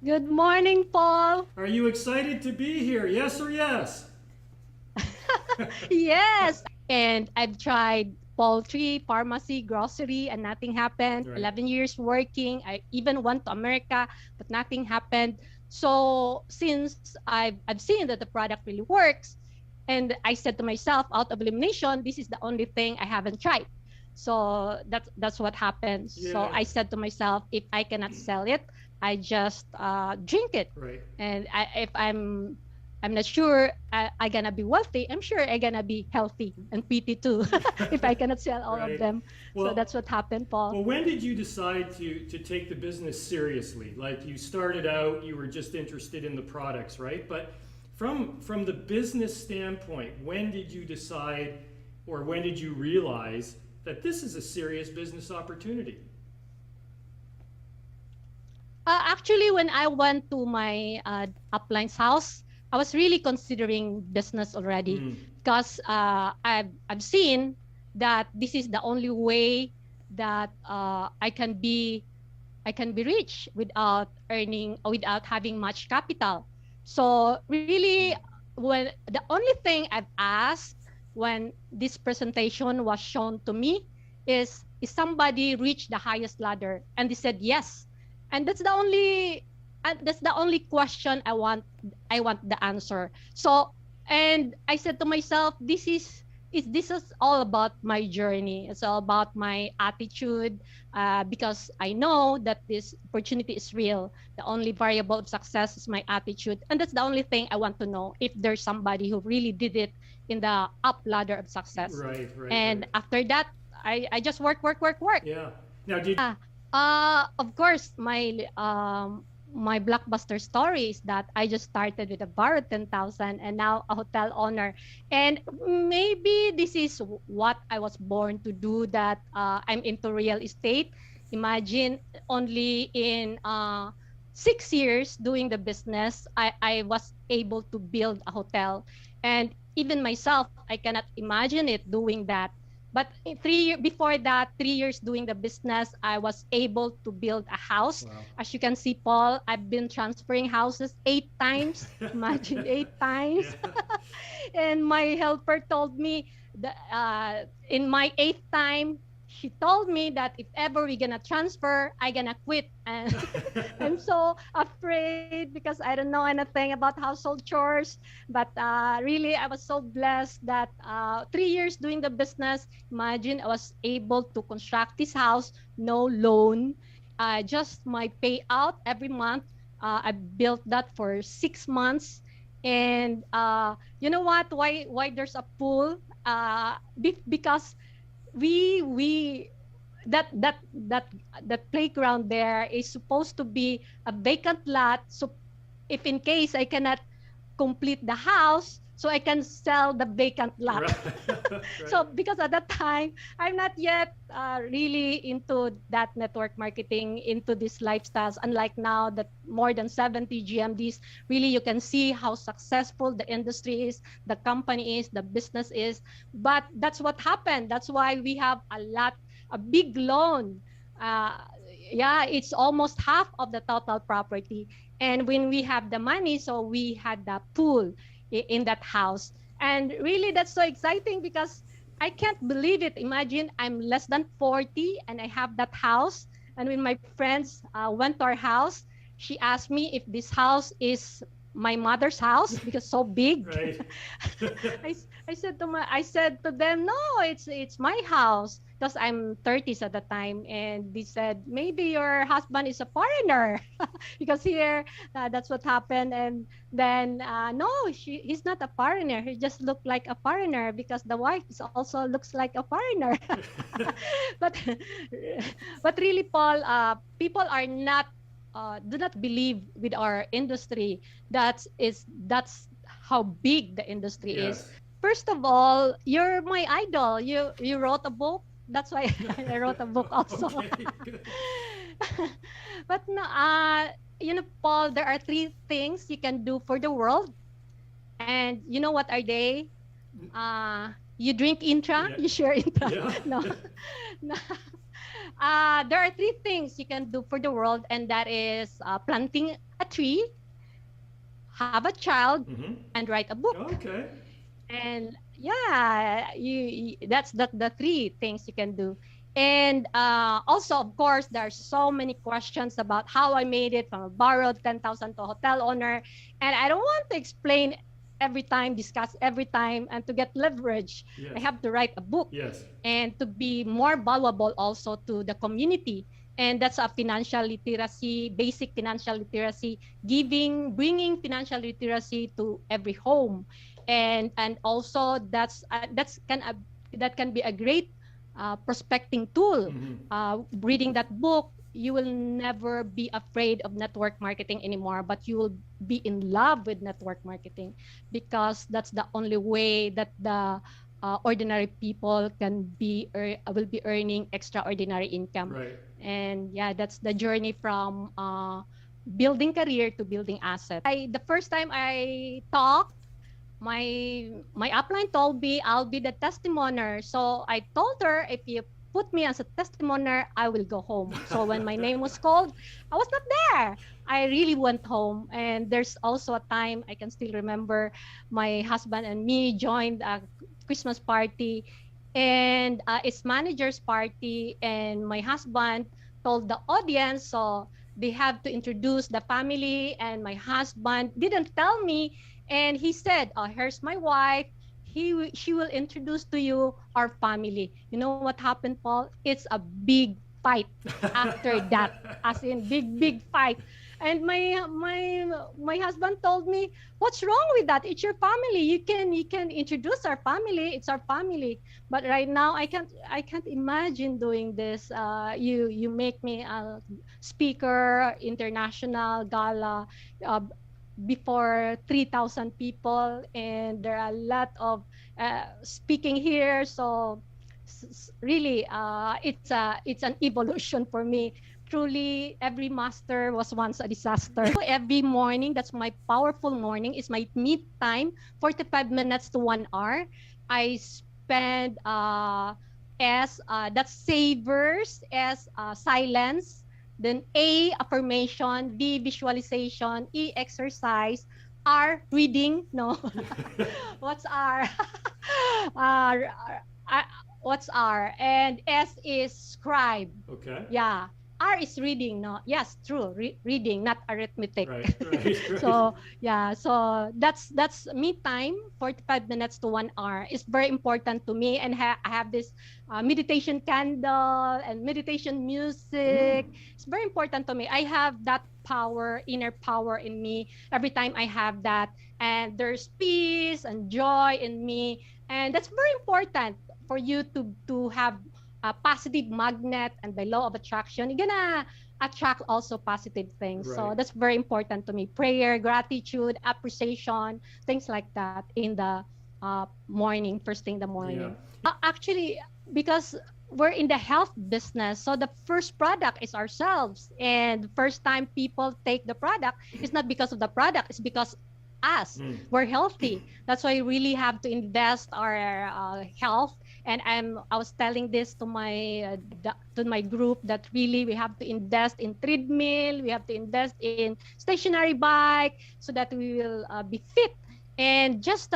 Good morning, Paul. Are you excited to be here? Yes or yes? Yes, and I've tried poultry, pharmacy, grocery, and nothing happened. Right. 11 years working. I even went to America, but nothing happened. So since I've seen that the product really works, and I said to myself, out of elimination, this is the only thing I haven't tried. So that's what happened. So Yeah. I said to myself, if I cannot sell it, I just drink it. Right. And if I'm not sure I gonna be wealthy. I'm sure I gonna be healthy and pretty too if I cannot sell all of Right. them. So Well, that's what happened, Paul. well, when did you decide to take the business seriously? Like you started out, you were just interested in the products, right? But from the business standpoint, when did you decide or when did you realize that this is a serious business opportunity? Actually, when I went to my upline's house, I was really considering business already Mm. because I've seen that this is the only way that I can be rich without earning or without having much capital. So really, when the only thing I've asked when this presentation was shown to me is somebody reached the highest ladder, and they said yes, and that's the only question I want the answer. So and I said to myself, this is all about my journey. It's all about my attitude, because I know that this opportunity is real. The only variable of success is my attitude. And that's the only thing I want to know if there's somebody who really did it in the up ladder of success. Right, right, And right. after that, I just work. Yeah. Now, did Yeah. Of course, my blockbuster story is that I just started with a borrowed 10,000 and now a hotel owner. And maybe this is what I was born to do, that I'm into real estate. Imagine only in 6 years doing the business, I was able to build a hotel. And even myself, I cannot imagine it doing that. But in 3 years before that, 3 years doing the business, I was able to build a house. wow. As you can see, Paul, I've been transferring houses 8 times. Imagine 8 times. Yeah. And my helper told me that in my eighth time, she told me that if ever we're gonna transfer, I gonna quit. And I'm so afraid because I don't know anything about household chores. But really, I was so blessed that 3 years doing the business. Imagine I was able to construct this house, no loan, just my payout every month. I built that for 6 months, and you know what? Why there's a pool? Because we that that that that playground there is supposed to be a vacant lot. So if in case I cannot complete the house, so I can sell the vacant lot. Right. So Right. because at that time I'm not yet really into that network marketing, into these lifestyles, unlike now that more than 70 GMDs, really you can see how successful the industry is, the company is, the business is. But that's what happened. That's why we have a big loan. uh, yeah, it's almost half of the total property. And when we have the money, so we had the pool in that house. And really, that's so exciting because I can't believe it. Imagine I'm less than 40 and I have that house. And when my friends went to our house, she asked me if this house is my mother's house because so big. Right. I said to them, no, it's my house because I'm 30s at the time, and they said maybe your husband is a foreigner because here that's what happened. And then no, he's not a foreigner. He just looked like a foreigner because the wife is also looks like a foreigner. but but really, Paul, people are not do not believe with our industry. That's how big the industry is. Yes. First of all, you're my idol. You wrote a book. That's why I wrote a book also. Okay. Good. But no, Paul, there are three things you can do for the world, and you know what are they? You drink intra, Yeah. you share intra. Yeah. No, no. There are three things you can do for the world, and that is planting a tree, have a child, Mm-hmm. and write a book. Okay. And yeah, that's the three things you can do. And also, of course, there are so many questions about how I made it from a borrowed 10,000 to a hotel owner, and I don't want to explain every time, discuss every time, and to get leverage. I Yes. have to write a book Yes. and to be more valuable also to the community. And that's a financial literacy, basic financial literacy, bringing financial literacy to every home. And also that can be a great prospecting tool. Mm-hmm. Reading that book, you will never be afraid of network marketing anymore, but you will be in love with network marketing, because that's the only way that the ordinary people will be earning extraordinary income. Right. And yeah, that's the journey from building career to building asset. The first time I talked, my upline told me I'll be the testimonier. So I told her, if you put me as a testimonier, I will go home. So when my name was called, I was not there. I really went home. And there's also a time I can still remember, my husband and me joined a Christmas party, and it's manager's party, and my husband told the audience, so they have to introduce the family, and my husband didn't tell me, and he said, "Oh, here's my wife. She will introduce to you our family." You know what happened, Paul? It's a big fight after that, as in big fight. And my husband told me, "What's wrong with that? It's your family. You can introduce our family. It's our family." But right now, I can't imagine doing this. You make me a speaker, international gala. Before 3,000 people, and there are a lot of speaking here, so really it's an evolution for me. Truly, every master was once a disaster. Every morning, that's my powerful morning, is my meet time, 45 minutes to 1 hour. I spend that's savers, as silence, then A, affirmation, V, visualization, E, exercise, R, reading. No. What's R? uh, uh, what's R? And S is scribe. Okay. Yeah. R is reading. No. Yes, true. Reading, not arithmetic. Right. Right. So yeah, so that's me time, 45 minutes to 1 hour is very important to me. And I have this meditation candle and meditation music. It's very important to me. I have that power, inner power in me every time I have that, and there's peace and joy in me, and that's very important for you to have a positive magnet, and by law of attraction, you're gonna attract also positive things. So Right. that's very important to me. Prayer, gratitude, appreciation, things like that in the morning, first thing in the morning. Yeah. Actually, because we're in the health business, so the first product is ourselves. And first time people take the product, it's not because of the product, it's because us. We're healthy. That's why we really have to invest our health. And I was telling this to my group, that really we have to invest in treadmill, we have to invest in stationary bike, so that we will be fit, and just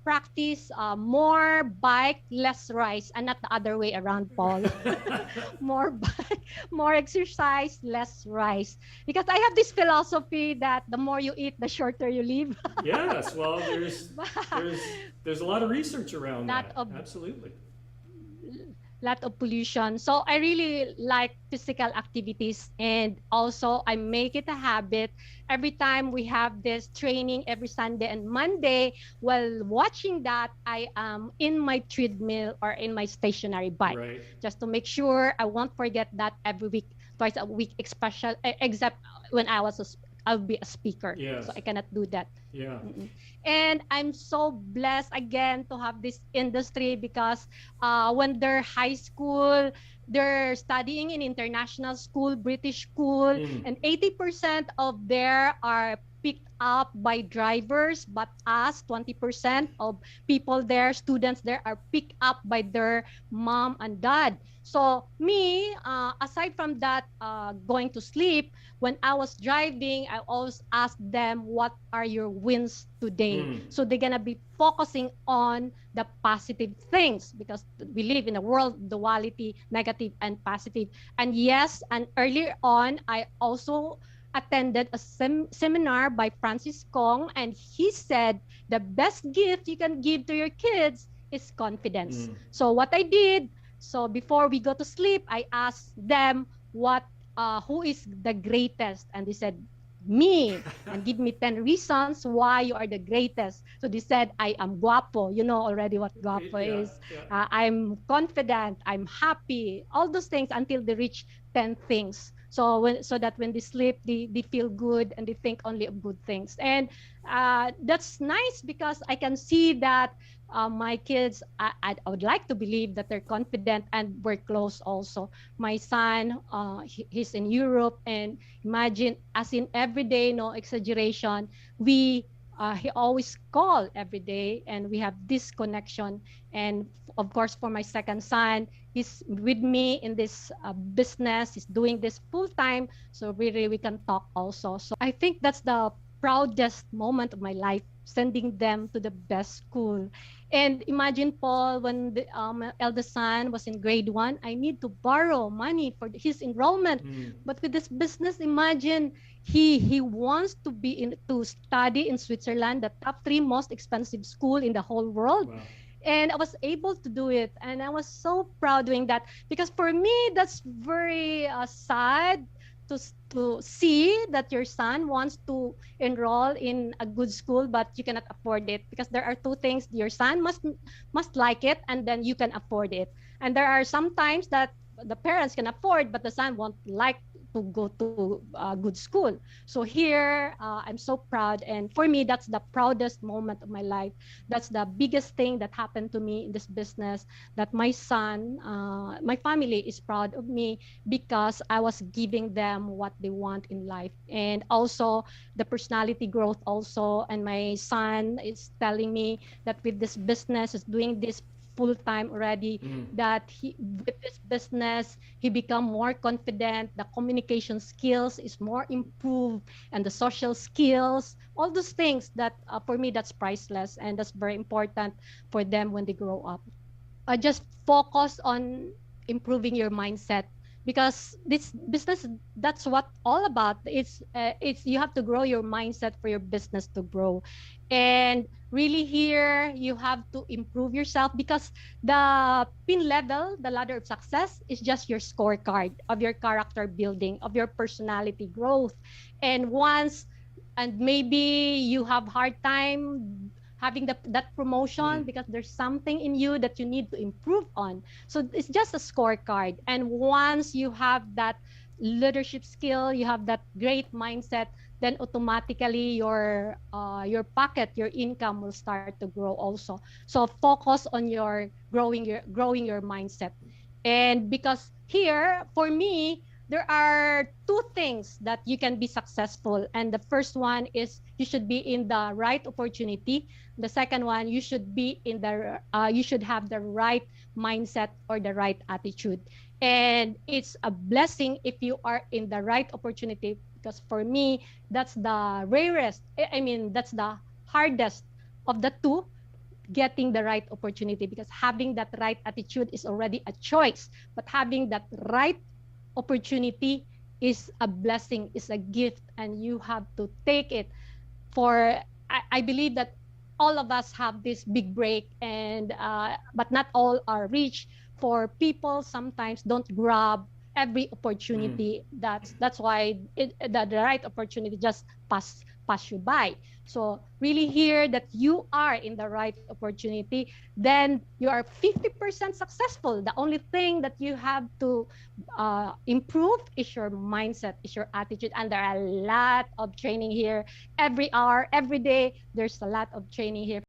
practice more bike, less rice, and not the other way around, Paul. More bike, more exercise, less rice. Because I have this philosophy that the more you eat, the shorter you live. Yes. Well, there's a lot of research around Lot that. of- Absolutely. Lot of pollution. So I really like physical activities, and also I make it a habit. Every time we have this training every Sunday and Monday, while watching that, I am in my treadmill or in my stationary bike, Right. just to make sure I won't forget that every week, twice a week, except when I'll be a speaker. Yes. So I cannot do that. Yeah. And I'm so blessed again to have this industry, because when they're high school, they're studying in international school, British school, and 80% of there are picked up by drivers, but us, 20% of people there, students there, are picked up by their mom and dad. So me, aside from that, going to sleep, when I was driving, I always ask them, what are your wins today? So they're gonna be focusing on the positive things, because we live in a world duality, negative and positive. And yes, and earlier on, I also attended a seminar by Francis Kong, and he said the best gift you can give to your kids is confidence. So what I did, so before we go to sleep, I asked them who is the greatest, and they said me, and give me 10 reasons why you are the greatest. So they said, I am guapo. You know already what guapo is. I'm confident, I'm happy, all those things, until they reach 10 things. So that when they sleep, they feel good and they think only of good things. And that's nice, because I can see that my kids, I would like to believe that they're confident, and we're close also. My son, he's in Europe, and imagine, as in every day, no exaggeration, he always call every day, and we have this connection. And of course, for my second son, he's with me in this business. He's doing this full time, so really we can talk also. So I think that's the proudest moment of my life, sending them to the best school. And imagine, Paul, when the eldest son was in grade 1, I need to borrow money for his enrollment. But with this business, imagine, he wants to study in Switzerland, the top 3 most expensive school in the whole world. Wow. And I was able to do it, and I was so proud doing that, because for me that's very sad to see that your son wants to enroll in a good school, but you cannot afford it, because there are 2 things: your son must like it, and then you can afford it. And there are some times that the parents can afford, but the son won't like to go to a good school. So here, I'm so proud, and for me, that's the proudest moment of my life. That's the biggest thing that happened to me in this business, that my son, my family is proud of me, because I was giving them what they want in life. And also the personality growth also, and my son is telling me that with this business, is doing this full time already, that with this business he become more confident, the communication skills is more improved, and the social skills, all those things that for me, that's priceless, and that's very important for them when they grow up. I just focus on improving your mindset, because this business, that's what all about. It's you have to grow your mindset for your business to grow. And really here, you have to improve yourself, because the pin level, the ladder of success, is just your scorecard of your character building, of your personality growth. And maybe you have hard time having that promotion, because there's something in you that you need to improve on. So it's just a scorecard. And once you have that leadership skill, you have that great mindset, then automatically your pocket, your income will start to grow also. So focus on your growing your mindset. And because here, for me, there are 2 things that you can be successful. And the first one is, you should be in the right opportunity. The second one, you should have the right mindset, or the right attitude. And it's a blessing if you are in the right opportunity, because for me, that's the rarest, that's the hardest of the 2, getting the right opportunity, because having that right attitude is already a choice, but having that right opportunity is a blessing, is a gift, and you have to take it. I believe that all of us have this big break, and but not all are rich. For people, sometimes don't grab every opportunity. That's why the right opportunity just pass you by. So really here, that you are in the right opportunity, then you are 50% successful. The only thing that you have to improve is your mindset, is your attitude. And there are a lot of training here. Every hour, every day, there's a lot of training here.